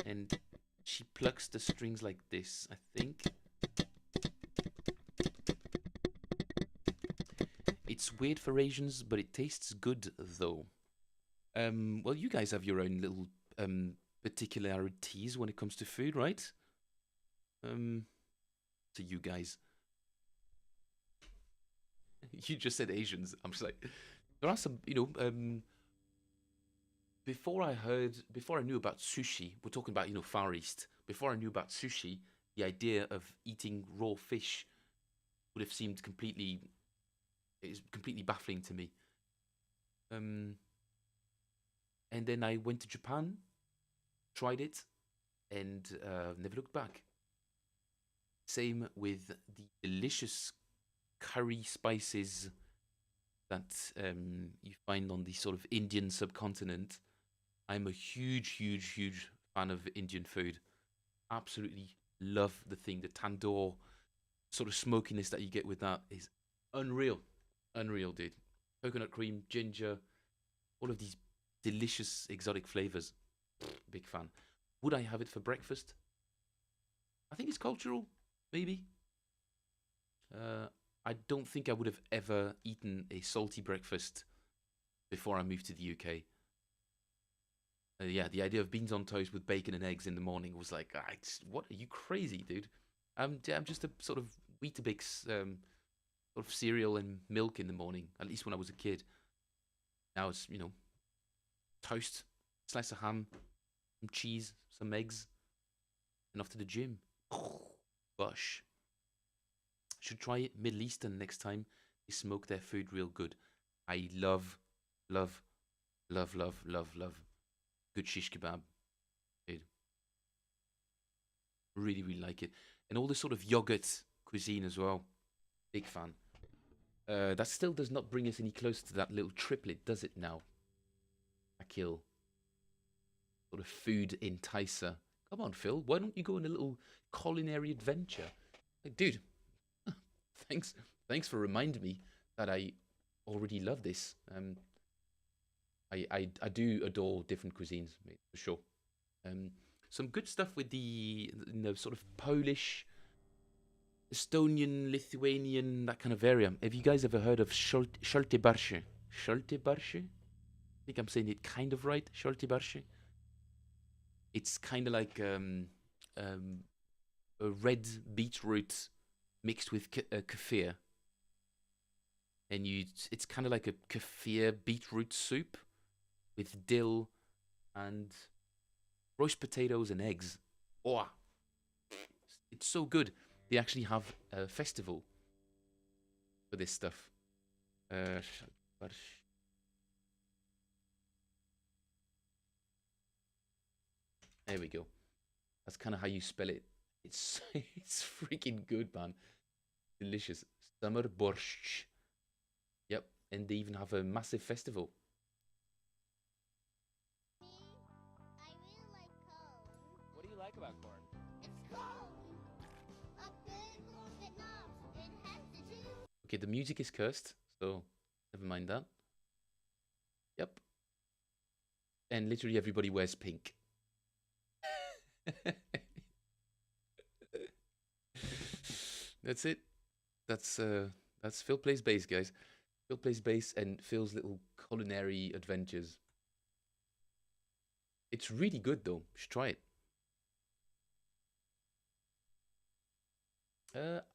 and she plucks the strings like this, I think. It's weird for Asians, but it tastes good though. Well, you guys have your own little particularities when it comes to food, right? To you guys. You just said Asians. I'm just like, there are some, before I knew about sushi, we're talking about, Far East. Before I knew about sushi, the idea of eating raw fish would have seemed it's completely baffling to me. And then I went to Japan, tried it, and never looked back. Same with the delicious curry spices that you find on the sort of Indian subcontinent. I'm a huge, huge, huge fan of Indian food. Absolutely love the thing. The tandoor sort of smokiness that you get with that is unreal. Unreal, dude. Coconut cream, ginger, all of these delicious exotic flavors. Big fan. Would I have it for breakfast? I think it's cultural, maybe. I don't think I would have ever eaten a salty breakfast before I moved to the UK. Yeah, the idea of beans on toast with bacon and eggs in the morning was like, what are you crazy, dude? I'm just a sort of Weetabix sort of cereal and milk in the morning. At least when I was a kid. Now it's toast, slice of ham, some cheese, some eggs, and off to the gym. Gosh, should try it Middle Eastern next time. They smoke their food real good. I love, love, love, love, love, love good shish kebab. Dude. Really, really like it. And all this sort of yogurt cuisine as well. Big fan. That still does not bring us any closer to that little triplet, does it now? Akil. Sort of food enticer. Come on, Phil. Why don't you go on a little culinary adventure? Like, dude, thanks for reminding me that I already love this. I do adore different cuisines, mate, for sure. Some good stuff with the sort of Polish, Estonian, Lithuanian, that kind of area. Have you guys ever heard of Sholtebarshi? Sholtebarshi? I think I'm saying it kind of right. Sholtebarshi. It's kind of like a red beetroot mixed with kefir, and it's kind of like a kefir beetroot soup with dill and roast potatoes and eggs. Oh, it's so good. They actually have a festival for this stuff. There we go. That's kind of how you spell it. It's it's freaking good, man. Delicious. Summer borscht. Yep, and they even have a massive festival. I really like corn. What do you like about corn? It's cold. A big corn that knobs and has the juice. Okay, the music is cursed, so never mind that. Yep. And literally everybody wears pink. That's it. That's Phil Plays Bass, guys. Phil Plays Bass and Phil's little culinary adventures. It's really good though. You should try it.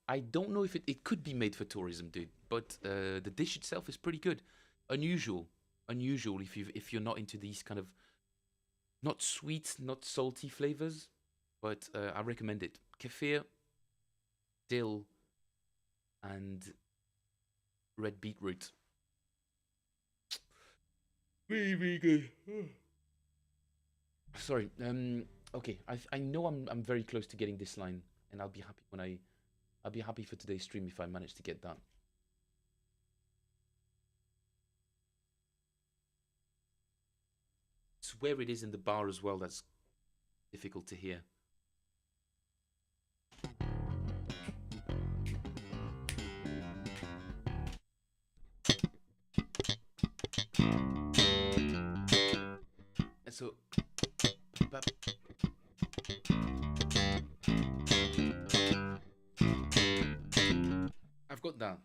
I don't know if it could be made for tourism, dude, but the dish itself is pretty good. Unusual, unusual if you're not into these kind of not sweet, not salty flavors, but I recommend it. Kefir, dill, and red beetroot. Very, very good. Sorry. Okay. I know I'm very close to getting this line, and I'll be happy for today's stream if I manage to get that. It's where it is in the bar as well that's difficult to hear. And so, I've got that.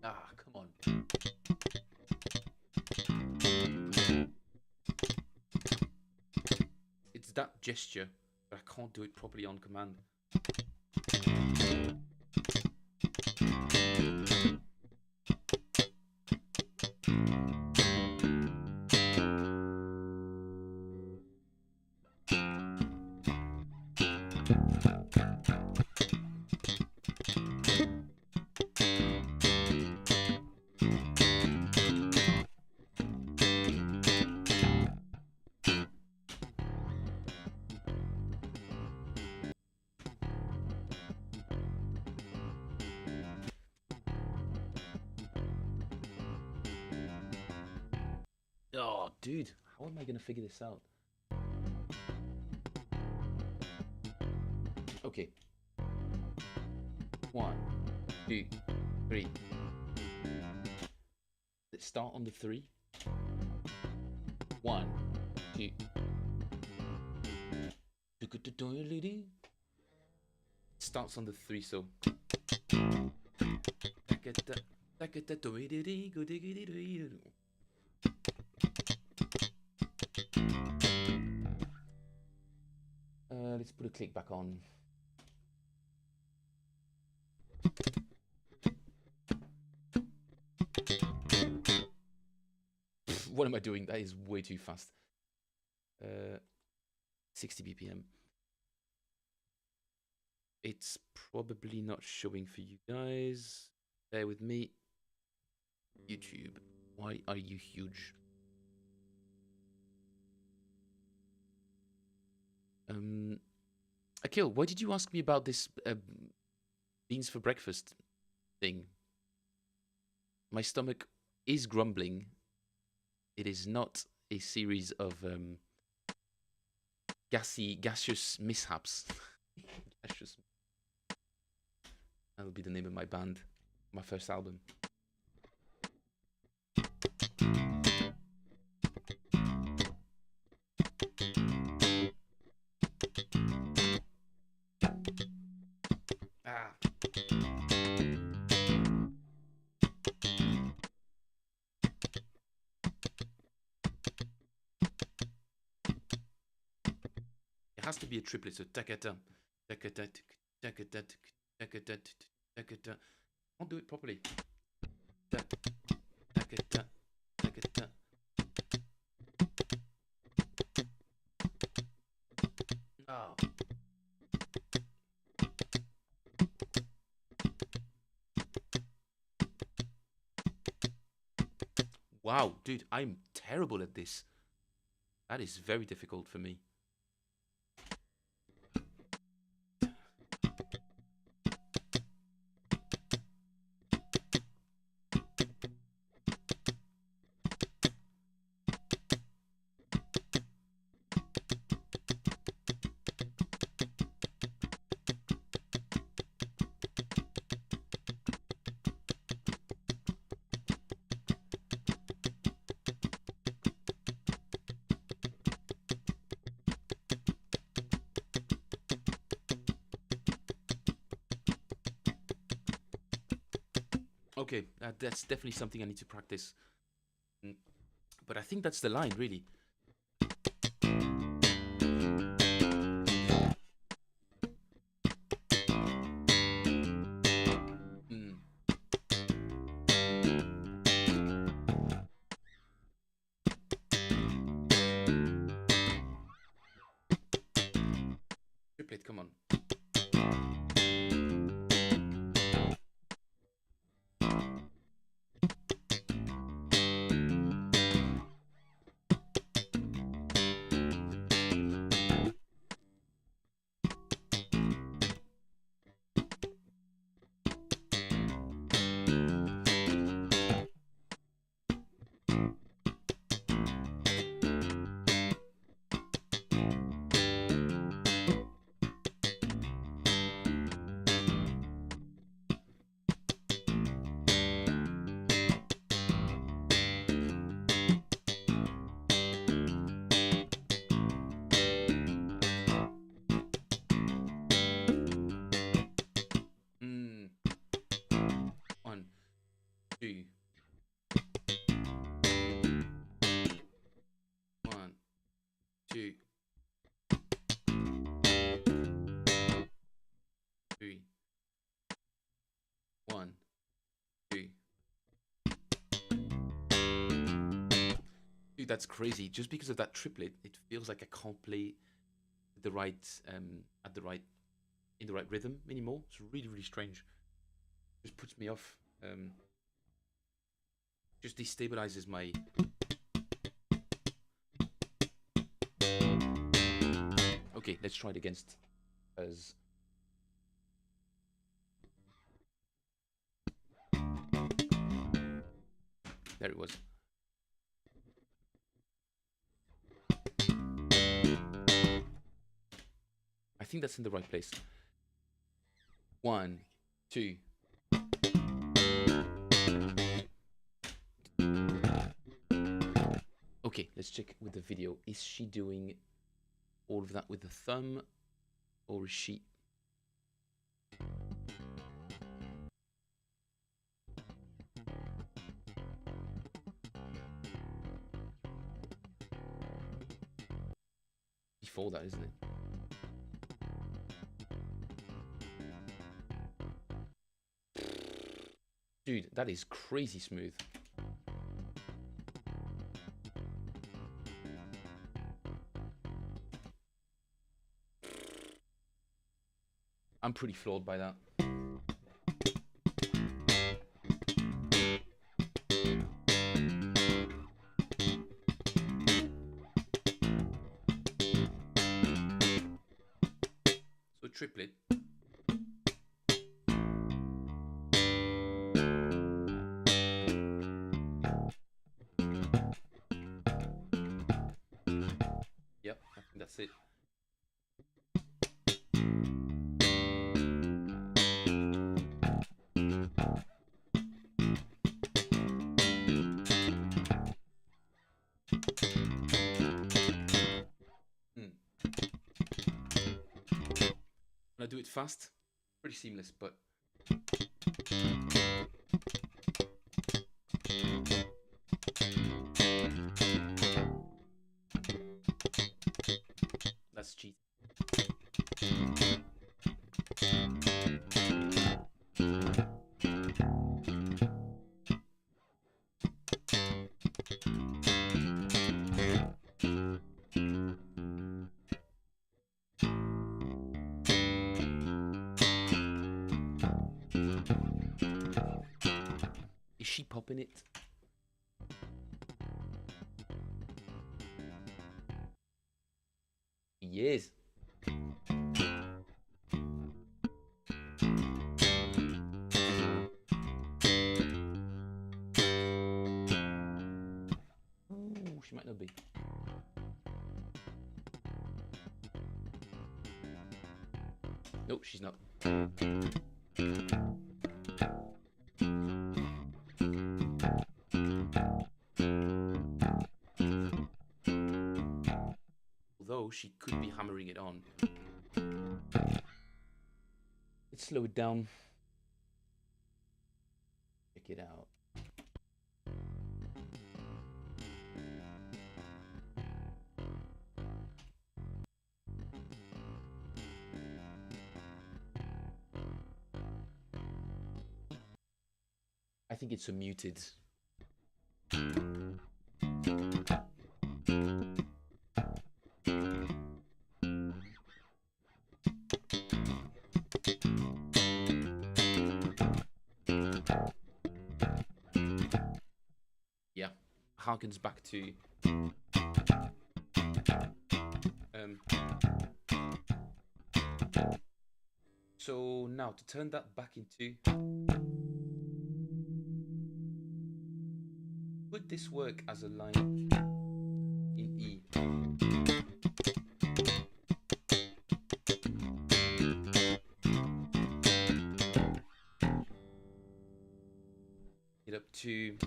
Ah, come on. It's that gesture, but I can't do it properly on command. Oh, dude, how am I gonna figure this out? Okay. 1, 2, 3. Let's start on the 3. 1, 2. Starts on the 3, so. Let's put a click back on. What am I doing? That is way too fast. 60 BPM. It's probably not showing for you guys. Bear with me. YouTube, why are you huge? Akil, why did you ask me about this beans for breakfast thing? My stomach is grumbling. It is not a series of gaseous mishaps. Gaseous. That'll be the name of my band, my first album. Ah. It has to be a triplet, so takata, takata, takata, takata, takata. I'll do it properly. Takata, takata. Oh. Wow, dude, I'm terrible at this. That is very difficult for me. Okay, that's definitely something I need to practice. But I think that's the line, really. Mm. Triplet, come on. Mm. 1, 2. 1, 2, 3. 1, 2. Dude, that's crazy. Just because of that triplet, it feels like I can't play the right at the right in the right rhythm anymore. It's really, really strange. Just puts me off. Just destabilizes my. Okay, let's try it against as. There it was. I think that's in the right place. 1, 2. Okay, let's check with the video. Is she doing all of that with the thumb, or is she? Before that, isn't it? Dude, that is crazy smooth. I'm pretty floored by that. So triplet. Yep, I think that's it. When I do it fast, pretty seamless, but that's cheating. Is she popping it? Yes. Ooh, she might not be. Nope, she's not. Although she could be hammering it on. Let's slow it down. Check. check it out. I think it's a muted. Yeah, harkens back to so now to turn that back into, would this work as a line in E? Get up to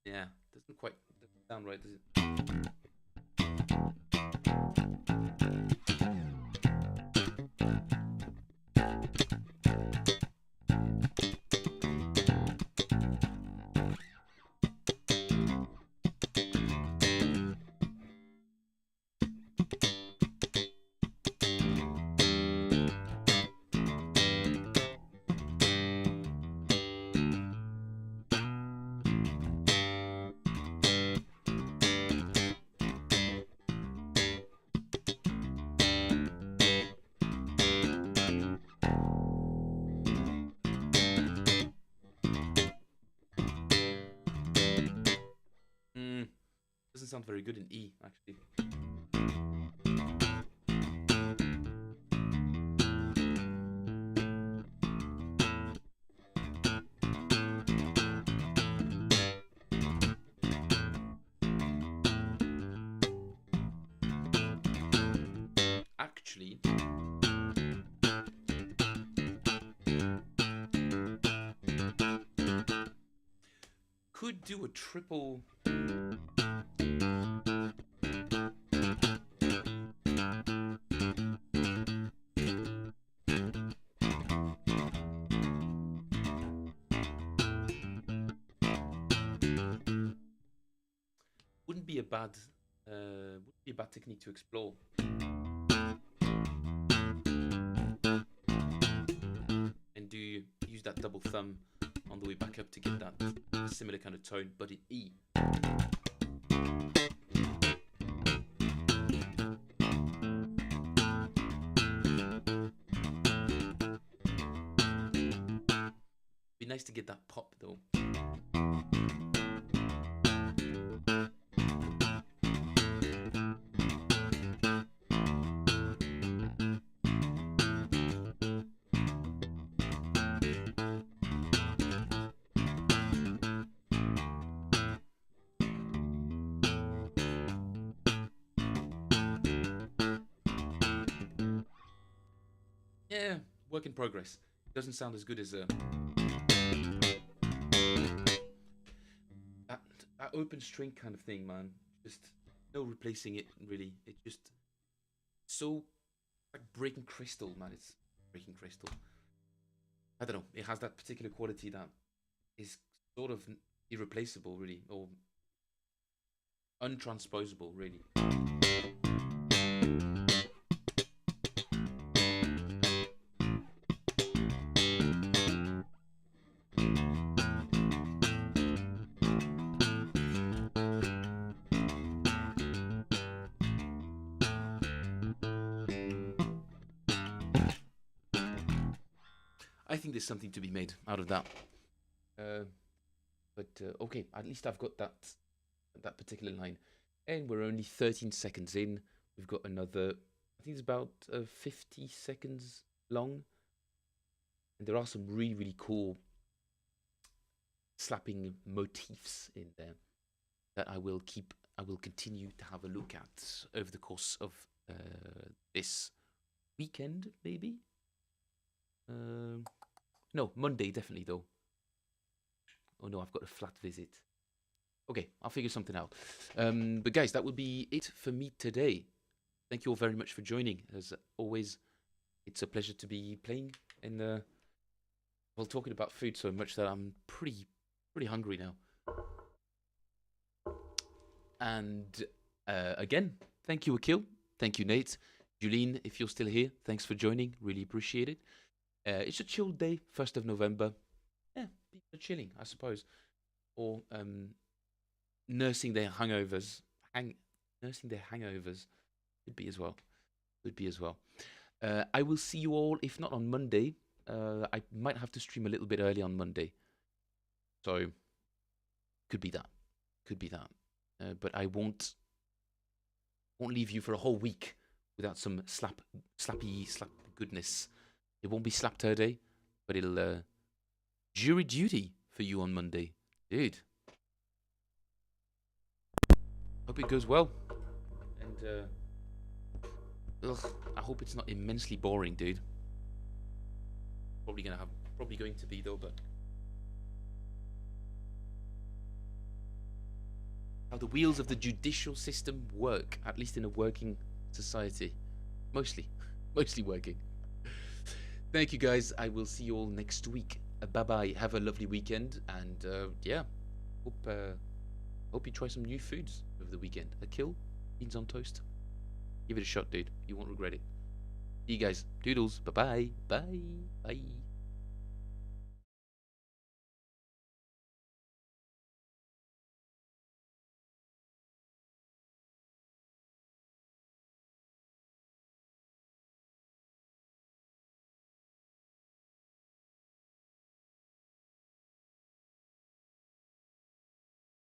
yeah, doesn't quite sound right, does it? Doesn't sound very good in E, actually. Actually, could do a triple. Wouldn't be a bad technique to explore. And use that double thumb on the way back up to get that similar kind of tone, but in E. Be nice to get that pop though. Yeah, work in progress. Doesn't sound as good as that open string kind of thing, man. Just no replacing it really. It's just so like breaking crystal, man. It's breaking crystal. I don't know. It has that particular quality that is sort of irreplaceable, really, or untransposable, really. I think there's something to be made out of that. But okay, at least I've got that particular line. And we're only 13 seconds in. We've got another, I think it's about 50 seconds long. And there are some really, really cool slapping motifs in there that I will continue to have a look at over the course of this weekend, maybe. No, Monday definitely though. Oh no, I've got a flat visit. Okay, I'll figure something out. But guys, that would be it for me today. Thank you all very much for joining. As always, it's a pleasure to be playing and well, talking about food so much that I'm pretty hungry now. And again, thank you, Akil. Thank you, Nate. Julene, if you're still here, thanks for joining. Really appreciate it. It's a chill day, 1st of November. Yeah, people are chilling, I suppose. Or nursing their hangovers. Nursing their hangovers. Could be as well. Could be as well. I will see you all, if not on Monday. I might have to stream a little bit early on Monday. So, could be that. Could be that. But I won't leave you for a whole week without some slappy goodness. It won't be SLAPTURDAY, but it'll jury duty for you on Monday, dude. Hope it goes well, and I hope it's not immensely boring, dude. Probably going to be though, but. How the wheels of the judicial system work, at least in a working society. Mostly working. Thank you guys. I will see you all next week. Bye bye. Have a lovely weekend, and yeah, hope you try some new foods over the weekend. A kill, beans on toast. Give it a shot, dude. You won't regret it. See you guys. Doodles. Bye bye. Bye bye.